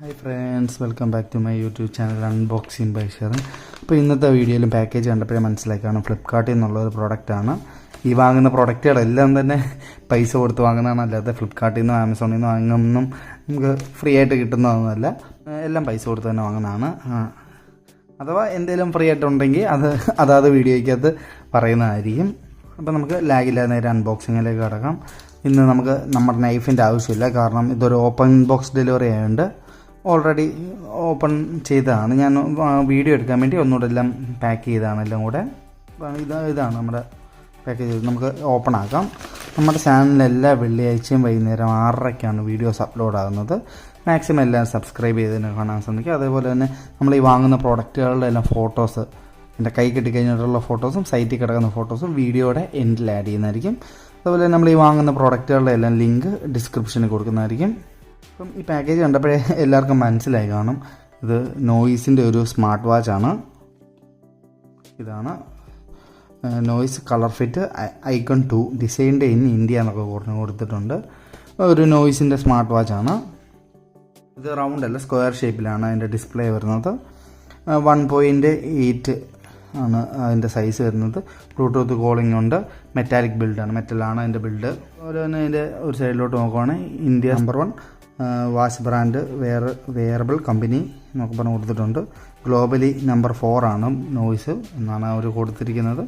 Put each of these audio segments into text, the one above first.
Hi friends, welcome back to my YouTube channel unboxing by Sherin. അപ്പോൾ ഇന്നത്തെ വീഡിയോയിലും package കണ്ടപ്പോഴേ മനസ്സിലാക്കാണ് ഫ്ലിപ്കാർട്ടിൽ നിന്നുള്ള ഒരു പ്രോഡക്റ്റാണ്. ഈ വാങ്ങുന്ന പ്രൊഡക്റ്റുകളെല്ലാം തന്നെ പൈസ കൊടുത്ത് വാങ്ങുന്നതാണ്, അല്ലാതെ ഫ്ലിപ്കാർട്ടിൽ നിന്നും ആമസോണിൽ നിന്നും വാങ്ങുന്നൊന്നും നമുക്ക് ഫ്രീ ആയിട്ട് കിട്ടുന്നതൊന്നുമല്ല. എല്ലാം പൈസ കൊടുത്ത് തന്നെ വാങ്ങുന്നതാണ്. അഥവാ എന്തെങ്കിലും ഫ്രീ ആയിട്ടുണ്ടെങ്കിൽ അതാത് വീഡിയോയ്ക്കകത്ത് പറയുന്നതായിരിക്കും. അപ്പോൾ നമുക്ക് ലാഗില്ലാതെ നേരെ അൺബോക്സിങ്ങിലേക്ക് കിടക്കാം. ഇന്ന് നമുക്ക് നമ്മുടെ നൈഫിൻ്റെ ആവശ്യമില്ല, കാരണം ഇതൊരു ഓപ്പൺ ബോക്സ് ഡെലിവറി ആയതുകൊണ്ട് ഓൾറെഡി ഓപ്പൺ ചെയ്തതാണ്. ഞാൻ വീഡിയോ എടുക്കാൻ വേണ്ടി ഒന്നുകൂടെ എല്ലാം പാക്ക് ചെയ്തതാണ് എല്ലാം കൂടെ. ഇതാണ് നമ്മുടെ പാക്കേജ്. നമുക്ക് ഓപ്പൺ ആക്കാം. നമ്മുടെ ചാനലിൽ എല്ലാ വെള്ളിയാഴ്ചയും വൈകുന്നേരം 6:30ക്കാണ് വീഡിയോസ് അപ്ലോഡ് ആകുന്നത്. മാക്സിമം എല്ലാം സബ്സ്ക്രൈബ് ചെയ്തതിന് കാണാൻ ശ്രമിക്കുക. അതേപോലെ തന്നെ നമ്മൾ ഈ വാങ്ങുന്ന പ്രോഡക്റ്റുകളുടെ എല്ലാം ഫോട്ടോസ്, എൻ്റെ കൈ കിട്ടിക്കഴിഞ്ഞിട്ടുള്ള ഫോട്ടോസും സൈറ്റിൽ കിടക്കുന്ന ഫോട്ടോസും വീഡിയോയുടെ എൻഡിൽ ആഡ് ചെയ്യുന്നതായിരിക്കും. അതുപോലെ നമ്മൾ ഈ വാങ്ങുന്ന പ്രോഡക്റ്റുകളുടെ എല്ലാം ലിങ്ക് ഡിസ്ക്രിപ്ഷനിൽ കൊടുക്കുന്നതായിരിക്കും. അപ്പം ഈ പാക്കേജ് കണ്ടപ്പോഴേ എല്ലാവർക്കും മനസ്സിലായി കാണും, ഇത് നോയ്സിൻ്റെ ഒരു സ്മാർട്ട് വാച്ചാണ്. ഇതാണ് noise colour fit icon 2 designed in India എന്നൊക്കെ കൊടുത്തിട്ടുണ്ട്. ഒരു നോയ്സിൻ്റെ സ്മാർട്ട് വാച്ചാണ്. ഇത് റൗണ്ട് അല്ല, സ്ക്വയർ ഷേപ്പിലാണ് അതിൻ്റെ ഡിസ്പ്ലേ വരുന്നത്. 1.8 ആണ് അതിൻ്റെ സൈസ് വരുന്നത്. ബ്ലൂടൂത്ത് കോളിംഗ് ഉണ്ട്. മെറ്റാലിക് ബിൽഡാണ്, മെറ്റലാണ് അതിൻ്റെ ബിൽഡ്. അതുപോലെ തന്നെ അതിൻ്റെ ഒരു സൈഡിലോട്ട് നോക്കുവാണെങ്കിൽ India number 1 watch brand wearable company എന്നൊക്കെ പറഞ്ഞ് കൊടുത്തിട്ടുണ്ട്. ഗ്ലോബലി നമ്പർ 4 ആണ് നോയ്സ് എന്നാണ് അവർ കൊടുത്തിരിക്കുന്നത്.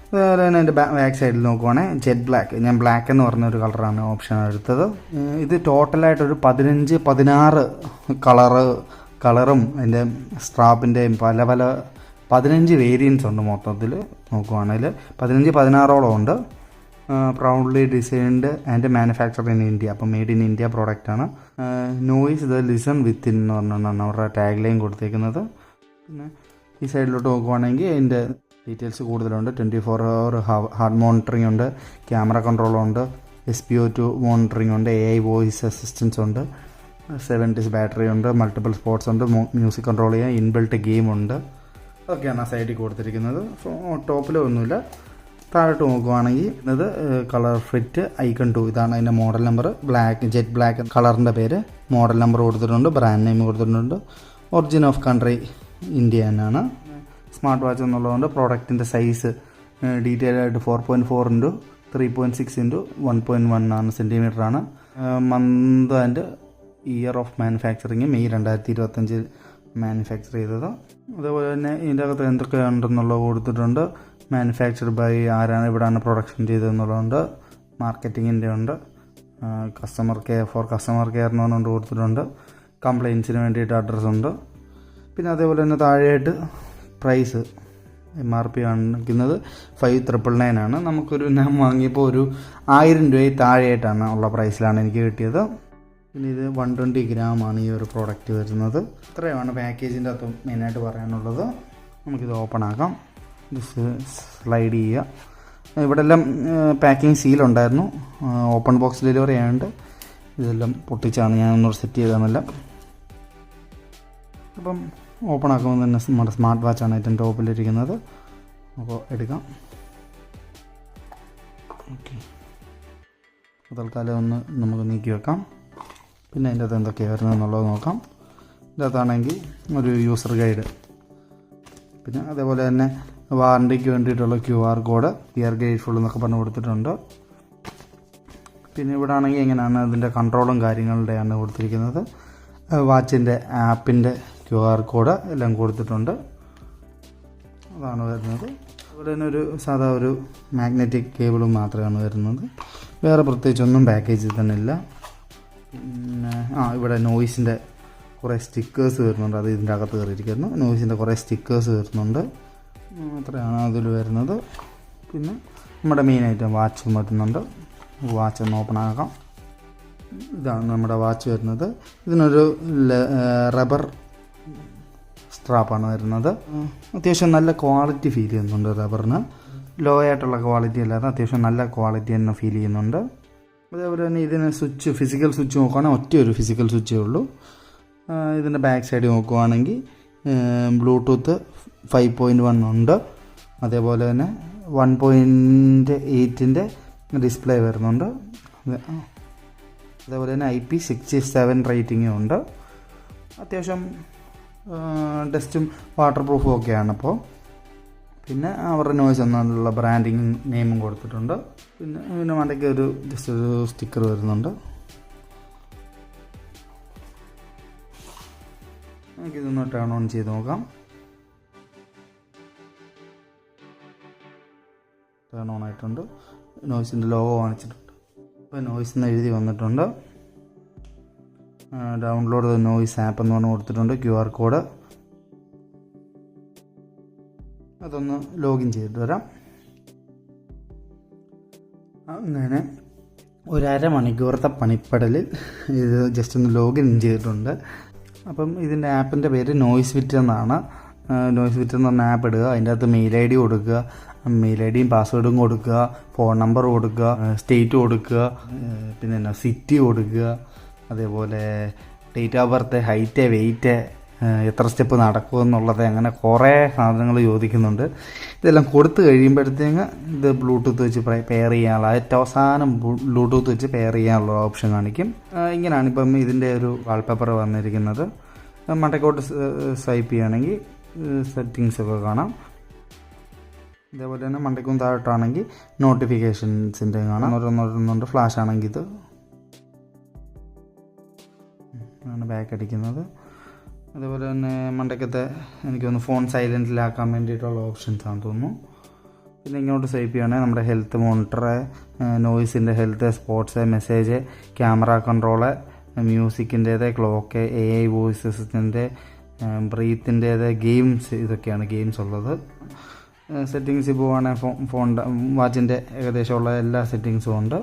അതുപോലെ തന്നെ അതിൻ്റെ ബാക്ക് സൈഡിൽ നോക്കുവാണെങ്കിൽ ജെറ്റ് ബ്ലാക്ക്, ഞാൻ ബ്ലാക്ക് എന്ന് പറഞ്ഞൊരു കളറാണ് ഓപ്ഷൻ എടുത്തത്. ഇത് ടോട്ടലായിട്ടൊരു 15-16 കളറും അതിൻ്റെ സ്ട്രാപ്പിൻ്റെയും പല 15 വേരിയൻസ് ഉണ്ട്. മൊത്തത്തിൽ നോക്കുവാണെങ്കിൽ 15-16ഓളം ഉണ്ട്. Proudly designed and manufactured in India, അപ്പോൾ മെയ്ഡ് ഇൻ ഇന്ത്യ പ്രോഡക്റ്റാണ്. നോയ്സ് ദ ലിസൺ വിത്തിൻ എന്ന് പറഞ്ഞാണ് അവരുടെ ടാഗ് ലൈൻ കൊടുത്തേക്കുന്നത്. പിന്നെ ഈ സൈഡിലോട്ട് നോക്കുവാണെങ്കിൽ അതിൻ്റെ ഡീറ്റെയിൽസ് കൂടുതലുണ്ട്. 24 hour ഹാർട്ട് മോണിറ്ററിംഗ് ഉണ്ട്, ക്യാമറ കൺട്രോളുണ്ട്, SpO2 മോണിറ്ററിംഗ് ഉണ്ട്, AI വോയിസ് അസിസ്റ്റൻസ് ഉണ്ട്, 7 days ബാറ്ററി ഉണ്ട്, മൾട്ടിപ്പിൾ സ്പോർട്സ് ഉണ്ട്, മ്യൂസിക് കൺട്രോൾ ചെയ്യാൻ ഇൻബിൽട്ട് ഗെയിം ഉണ്ട്. അതൊക്കെയാണ് ആ സൈഡിൽ കൊടുത്തിരിക്കുന്നത്. ടോപ്പിലൊന്നുമില്ല. താഴോട്ട് നോക്കുവാണെങ്കിൽ ഇത് കളർ ഫിറ്റ് ഐക്കൺ 2, ഇതാണ് അതിൻ്റെ model number. Black, jet black കളറിൻ്റെ പേര്, മോഡൽ നമ്പർ കൊടുത്തിട്ടുണ്ട്, ബ്രാൻഡ് നെയിം കൊടുത്തിട്ടുണ്ട്. ഒറിജിൻ ഓഫ് കൺട്രി ഇന്ത്യ എന്നാണ്. സ്മാർട്ട് വാച്ച് എന്നുള്ളതുകൊണ്ട് പ്രോഡക്റ്റിൻ്റെ സൈസ് ഡീറ്റെയിൽ ആയിട്ട് 4.4 × 3.6 × 1.1 സെൻറ്റിമീറ്ററാണ്. Month and year of manufacturing May 2025 manufacture ചെയ്തത്. അതേപോലെ തന്നെ ഇതിൻ്റെ അകത്ത് എന്തൊക്കെയുണ്ടെന്നുള്ളത് കൊടുത്തിട്ടുണ്ട്. മാനുഫാക്ചർ ബൈ ആരാണ്, ഇവിടെയാണ് പ്രൊഡക്ഷൻ ചെയ്തതെന്നുള്ളതുണ്ട്. മാർക്കറ്റിങ്ങിൻ്റെ ഉണ്ട്. കസ്റ്റമർ കെയർ എന്ന് പറഞ്ഞുകൊണ്ട് കൊടുത്തിട്ടുണ്ട്. കംപ്ലയിൻസിന് വേണ്ടിയിട്ട് അഡ്രസ്സുണ്ട്. പിന്നെ അതേപോലെ തന്നെ താഴെയായിട്ട് പ്രൈസ് MRP കാണിക്കുന്നത് 5,999 ആണ്. ഞാൻ വാങ്ങിയപ്പോൾ ഒരു 1000 രൂപയിൽ താഴെയായിട്ടാണ് ഉള്ള പ്രൈസിലാണ് എനിക്ക് കിട്ടിയത്. പിന്നെ ഇത് 120 ഗ്രാമാണ് ഈ ഒരു പ്രോഡക്റ്റ് വരുന്നത്. ഇത്രയുമാണ് പാക്കേജിൻ്റെ അകത്ത് മെയിനായിട്ട് പറയാനുള്ളത്. നമുക്കിത് ഓപ്പൺ ആക്കാം. ഇത് സ്ലൈഡ് ചെയ്യുക. ഇവിടെ എല്ലാം പാക്കിംഗ് സീലുണ്ടായിരുന്നു. ഓപ്പൺ ബോക്സ് ഡെലിവറി ആയതുകൊണ്ട് ഇതെല്ലാം പൊട്ടിച്ചാണ് ഞാൻ ഒന്നുകൂടെ സെറ്റ് ചെയ്തതെന്നെല്ലാം. അപ്പം ഓപ്പൺ ആക്കുമ്പോൾ തന്നെ നമ്മുടെ സ്മാർട്ട് വാച്ചാണ് ഏറ്റവും ടോപ്പിലിരിക്കുന്നത്. അപ്പോൾ എടുക്കാം. ഓക്കെ, തൽക്കാലം ഒന്ന് നമുക്ക് നീക്കി വെക്കാം. പിന്നെ അതിൻ്റെ അകത്ത് എന്തൊക്കെയാണ് വരുന്നത് എന്നുള്ളത് നോക്കാം. ഇതിൻ്റെ അകത്താണെങ്കിൽ ഒരു യൂസർ ഗൈഡ്, പിന്നെ അതേപോലെ തന്നെ വാറണ്ടിക്ക് വേണ്ടിയിട്ടുള്ള QR കോഡ്, വിയർ ഗ്രേറ്റ്ഫുൾ എന്നൊക്കെ പറഞ്ഞ് കൊടുത്തിട്ടുണ്ട്. പിന്നെ ഇവിടെ ആണെങ്കിൽ എങ്ങനെയാണ് അതിൻ്റെ കൺട്രോളും കാര്യങ്ങളുടെയാണ് കൊടുത്തിരിക്കുന്നത്. വാച്ചിൻ്റെ ആപ്പിൻ്റെ QR കോഡ് എല്ലാം കൊടുത്തിട്ടുണ്ട്. അതാണ് വരുന്നത്. അതുപോലെ തന്നെ ഒരു സാധാ ഒരു മാഗ്നറ്റിക് കേബിളും മാത്രമാണ് വരുന്നത്. വേറെ പ്രത്യേകിച്ചൊന്നും പാക്കേജിൽ തന്നെ ഇല്ല. പിന്നെ ഇവിടെ നോയ്സിൻ്റെ കുറേ സ്റ്റിക്കേഴ്സ് വരുന്നുണ്ട്. അത് ഇതിൻ്റെ അകത്ത് കയറിയിരിക്കുന്നു. നോയ്സിൻ്റെ കുറേ സ്റ്റിക്കേഴ്സ് വരുന്നുണ്ട്. അത്രയാണ് അതിൽ വരുന്നത്. പിന്നെ നമ്മുടെ മെയിൻ ഐറ്റം വാച്ചും വരുന്നുണ്ട്. വാച്ച് ഒന്ന് ഓപ്പൺ ആക്കാം. ഇതാണ് നമ്മുടെ വാച്ച് വരുന്നത്. ഇതിനൊരു റബ്ബർ സ്ട്രാപ്പാണ് വരുന്നത്. അത്യാവശ്യം നല്ല ക്വാളിറ്റി ഫീൽ ചെയ്യുന്നുണ്ട്. റബ്ബറിന് ലോ ആയിട്ടുള്ള ക്വാളിറ്റി അല്ലാതെ അത്യാവശ്യം നല്ല ക്വാളിറ്റി തന്നെ ഫീൽ ചെയ്യുന്നുണ്ട്. അതേപോലെ തന്നെ ഇതിന് ഫിസിക്കൽ സ്വിച്ച് നോക്കുകയാണെങ്കിൽ ഒറ്റ ഒരു ഫിസിക്കൽ സ്വിച്ചേ ഉള്ളൂ. ഇതിൻ്റെ ബാക്ക് സൈഡ് നോക്കുകയാണെങ്കിൽ ബ്ലൂടൂത്ത് 5.1 ഉണ്ട്. അതേപോലെ തന്നെ 1.8 ഡിസ്പ്ലേ വരുന്നുണ്ട്. അതേപോലെ തന്നെ IP67 റേറ്റിംഗും ഉണ്ട്. അത്യാവശ്യം ഡസ്റ്റും വാട്ടർ പ്രൂഫും ഒക്കെയാണ്. അപ്പോൾ പിന്നെ അവരുടെ നോയ്സ് എന്നുള്ള ബ്രാൻഡിങ് നെയിമും കൊടുത്തിട്ടുണ്ട്. പിന്നെ മണ്ടയ്ക്ക് ജസ്റ്റ് ഒരു സ്റ്റിക്കർ വരുന്നുണ്ട്. നമുക്കിതൊന്ന് ടേൺ ഓൺ ചെയ്ത് നോക്കാം. ടേൺ ഓൺ ആയിട്ടുണ്ട്. നോയ്സിൻ്റെ ലോഗോ കാണിച്ചിട്ടുണ്ട്. ഇപ്പോൾ നോയ്സ് എന്ന് എഴുതി വന്നിട്ടുണ്ട്. ഡൗൺലോഡ് ദ നോയ്സ് ആപ്പ് എന്ന് പറഞ്ഞ് കൊടുത്തിട്ടുണ്ട്. QR കോഡ് അതൊന്ന് ലോഗിൻ ചെയ്തിട്ട് വരാം. അങ്ങനെ ഒരു അരമണിക്കൂറത്തെ പണിപ്പെടലിൽ ഇത് ജസ്റ്റ് ഒന്ന് ലോഗിൻ ചെയ്തിട്ടുണ്ട്. അപ്പം ഇതിൻ്റെ ആപ്പിൻ്റെ പേര് നോയ്സ് ഫിറ്റ് എന്നാണ്. നോയ്സ് ഫിറ്റ് എന്ന് പറഞ്ഞ ആപ്പ് ഇടുക, അതിൻ്റെ അകത്ത് മെയിൽ ID കൊടുക്കുക, മെയിൽ IDയും പാസ്വേഡും കൊടുക്കുക, ഫോൺ നമ്പർ കൊടുക്കുക, സ്റ്റേറ്റ് കൊടുക്കുക, പിന്നെ സിറ്റി കൊടുക്കുക, അതേപോലെ date of birth, height, weight, എത്ര സ്റ്റെപ്പ് നടക്കുമെന്നുള്ളത്, അങ്ങനെ കുറേ സാധനങ്ങൾ ചോദിക്കുന്നുണ്ട്. ഇതെല്ലാം കൊടുത്തു കഴിയുമ്പോഴത്തേക്ക് ഇത് ബ്ലൂടൂത്ത് വെച്ച് പെയർ ചെയ്യാനുള്ള ഏറ്റവും അവസാനം ബ്ലൂടൂത്ത് വെച്ച് പെയർ ചെയ്യാനുള്ള ഓപ്ഷൻ കാണിക്കും. ഇങ്ങനെയാണ് ഇപ്പം ഇതിൻ്റെ ഒരു വാൾപേപ്പർ വന്നിരിക്കുന്നത്. മണ്ടക്കോട്ട് സ്വൈപ്പ് ചെയ്യുകയാണെങ്കിൽ സെറ്റിങ്സൊക്കെ കാണാം. ഇതേപോലെ തന്നെ മണ്ടയ്ക്കും താഴോട്ടാണെങ്കിൽ നോട്ടിഫിക്കേഷൻസിൻ്റെ കാണാം. ഓരോന്നോരോന്നുണ്ട്. ഫ്ലാഷ് ആണെങ്കിൽ ഇത് ആണ് ബാക്ക് അടിക്കുന്നത്. അതേപോലെ തന്നെ മണ്ടയ്ക്കത്തെ എനിക്കൊന്ന് ഫോൺ സൈലൻറ്റിലാക്കാൻ വേണ്ടിയിട്ടുള്ള ഓപ്ഷൻസ് ആണെന്ന് തോന്നുന്നു. പിന്നെ ഇങ്ങോട്ട് സ്വൈപ്പ് ചെയ്യുകയാണെങ്കിൽ നമ്മുടെ ഹെൽത്ത് മോണിറ്റർ, നോയ്സിൻ്റെ health, sports, message, camera control, മ്യൂസിക്കിൻ്റേത്, ക്ലോക്ക്, AI വോയിസ് അസിസ്റ്റൻ്റ്, ബ്രീത്തിൻ്റേത്, ഗെയിംസ്, ഇതൊക്കെയാണ് ഗെയിംസ് ഉള്ളത്. സെറ്റിങ്സിൽ പോവുകയാണെങ്കിൽ ഫോൺ വാച്ചിൻ്റെ ഏകദേശമുള്ള എല്ലാ സെറ്റിങ്സും ഉണ്ട്.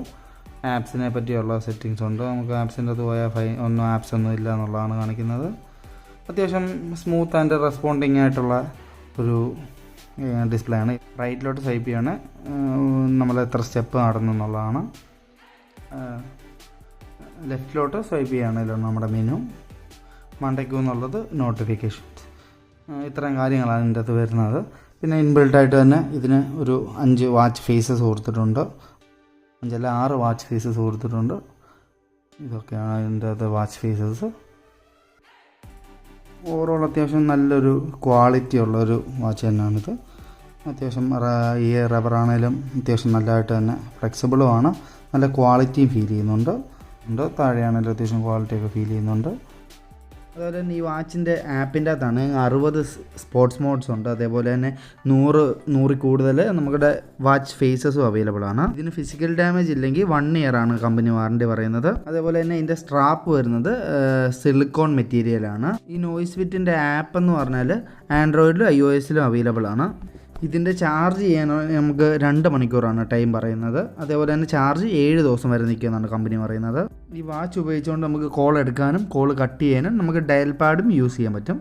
ആപ്സിനെ പറ്റിയുള്ള സെറ്റിങ്സ് ഉണ്ട്. നമുക്ക് ആപ്സിൻ്റെ അത് പോയാൽ ഒന്നും ആപ്സ് ഒന്നും ഇല്ല എന്നുള്ളതാണ് കാണിക്കുന്നത്. അത്യാവശ്യം സ്മൂത്ത് ആൻഡ് റെസ്പോണ്ടിങ് ആയിട്ടുള്ള ഒരു ഡിസ്പ്ലേ ആണ്. റൈറ്റിലോട്ട് സ്വൈപ്പ് ചെയ്യാണ് നമ്മൾ എത്ര സ്റ്റെപ്പ് നടന്നു എന്നുള്ളതാണ്. ലെഫ്റ്റിലോട്ട് സ്വൈപ്പ് ചെയ്യുകയാണല്ലോ നമ്മുടെ മെനു. മണ്ടയ്ക്ക് എന്നുള്ളത് നോട്ടിഫിക്കേഷൻസ്. ഇത്രയും കാര്യങ്ങളാണ് ഇതിൻ്റെ അകത്ത് വരുന്നത്. പിന്നെ ഇൻബിൽട്ടായിട്ട് തന്നെ ഇതിന് ഒരു 5 വാച്ച് ഫേസസ് കൊടുത്തിട്ടുണ്ട്. 5 അല്ല 6 വാച്ച് ഫേസസ് കൊടുത്തിട്ടുണ്ട്. ഇതൊക്കെയാണ് ഇതിൻ്റെ അകത്ത് വാച്ച് ഫേസസ്. ഓവറോൾ അത്യാവശ്യം നല്ലൊരു ക്വാളിറ്റി ഉള്ളൊരു വാച്ച് തന്നെയാണിത്. അത്യാവശ്യം ഈ റബ്ബറാണേലും അത്യാവശ്യം നല്ലതായിട്ട് തന്നെ ഫ്ലെക്സിബിളുമാണ്. നല്ല ക്വാളിറ്റിയും ഫീൽ ചെയ്യുന്നുണ്ട്. താഴെയാണെങ്കിലും അത്യാവശ്യം ക്വാളിറ്റിയൊക്കെ ഫീൽ ചെയ്യുന്നുണ്ട്. അതുപോലെ തന്നെ ഈ വാച്ചിൻ്റെ ആപ്പിൻ്റെ അകത്താണ് 60 സ്പോർട്സ് മോഡ്സ് ഉണ്ട്. അതേപോലെ തന്നെ 100 കൂടുതൽ നമ്മുടെ വാച്ച് ഫേസസും അവൈലബിൾ ആണ്. ഇതിന് ഫിസിക്കൽ ഡാമേജ് ഇല്ലെങ്കിൽ 1 ഇയർ ആണ് കമ്പനി വാറണ്ടി പറയുന്നത്. അതേപോലെ തന്നെ ഇതിൻ്റെ സ്ട്രാപ്പ് വരുന്നത് സിലിക്കോൺ മെറ്റീരിയലാണ്. ഈ നോയ്സ് ഫിറ്റിൻ്റെ ആപ്പ് എന്ന് പറഞ്ഞാൽ ആൻഡ്രോയിഡിലും iOSലും അവൈലബിൾ ആണ്. ഇതിൻ്റെ ചാർജ് ചെയ്യാൻ നമുക്ക് 2 മണിക്കൂറാണ് ടൈം പറയുന്നത്. അതേപോലെ തന്നെ ചാർജ് 7 ദിവസം വരെ നിൽക്കുമെന്നാണ് കമ്പനി പറയുന്നത്. ഈ വാച്ച് ഉപയോഗിച്ചുകൊണ്ട് നമുക്ക് കോൾ എടുക്കാനും കോൾ കട്ട് ചെയ്യാനും നമുക്ക് ഡയൽ പാഡും യൂസ് ചെയ്യാൻ പറ്റും.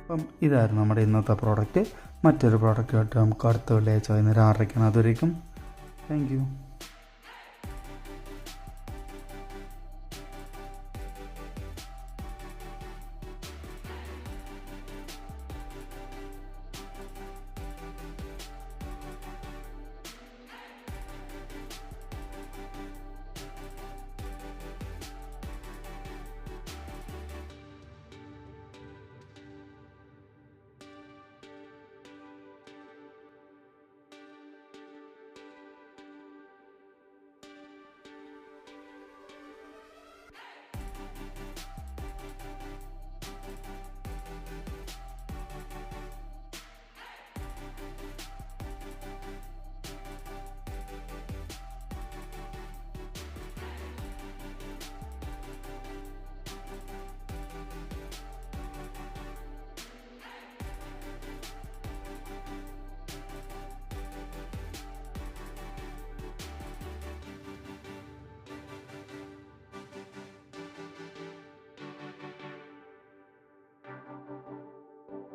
അപ്പം ഇതായിരുന്നു നമ്മുടെ ഇന്നത്തെ പ്രോഡക്റ്റ്. മറ്റൊരു പ്രോഡക്റ്റായിട്ട് നമുക്ക് അടുത്ത വെള്ളിയാഴ്ച വൈകുന്നേരം 6:00 അതുവരേക്കും താങ്ക് യു.